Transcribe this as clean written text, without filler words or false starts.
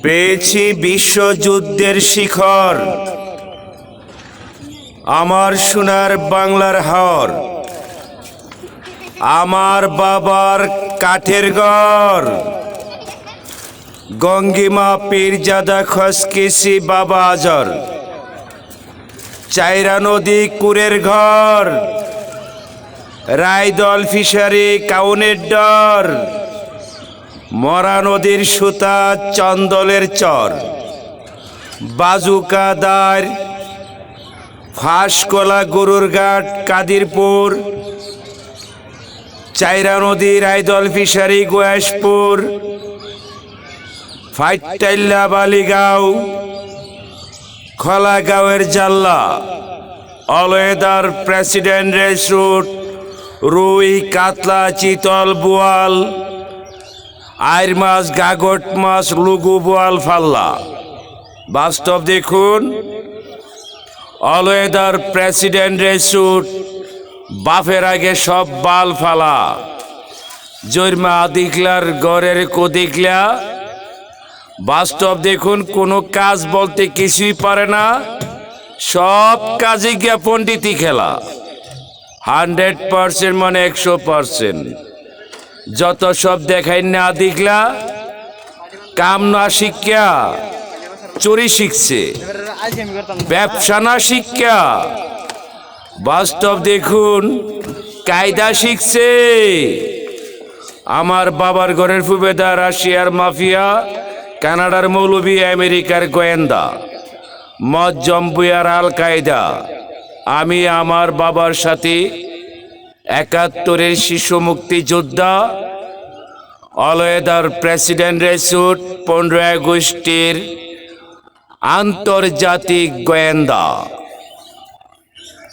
পেয়েছি বিশ্বযুদ্ধের শিখর, আমার সোনার বাংলার হাওর, আমার বাবার কাঠের ঘর, গঙ্গিমা পীরজাদা খসকিসি বাবা আজর, চাইরা নদী কুরের ঘর, রায়দল ফিশারি কাউনের ডর, মরা নদীর সুতা চন্দলের চর, বাজুকাদার ফাঁসকলা গরুর ঘাট কাদিরপুর, চাইরা নদী রায়দল ফিশারি গোয়াসপুর, ফাইটাইল্লা বালিগাঁও খলাগাঁওয়ের জাল্লা, অলওয়েদার প্রেসিডেন্ট রেস রুট, রুই কাতলা চিতল বোয়াল, আইর মাছ গাগট মাছ লুগু বোয়াল ফাল্লা। বাস্তব দেখুন, অলওয়েদার প্রেসিডেন্ট রেস রুট, বাফের আগে সব বাল ফালা, জৈরমা আদিকলার গড়ের কদিকলা। বাস্তব দেখুন, কোনো কাজ বলতে কিছুই পারে না, সব কাজে গিয়া পণ্ডিতি খেলা। 100% মানে 100%। যত সব দেখাই না দিকলা, কাম না শিক্ষা চুরি শিখছে, ব্যবসা না শিক্ষা বাস্তব দেখুন কায়দা শিখছে। আমার বাবার ঘরের ফুবেদা রাশিয়ার মাফিয়া, কানাডার মৌলবি, আমেরিকার গোয়েন্দা, মদ জম্বুয়ার আল কায়দা। আমি আমার বাবার সাথে 71-এর শিশু মুক্তিযোদ্ধা, অলওয়েদার প্রেসিডেন্ট রেসুট, 15 আগস্টের আন্তর্জাতিক গোয়েন্দা।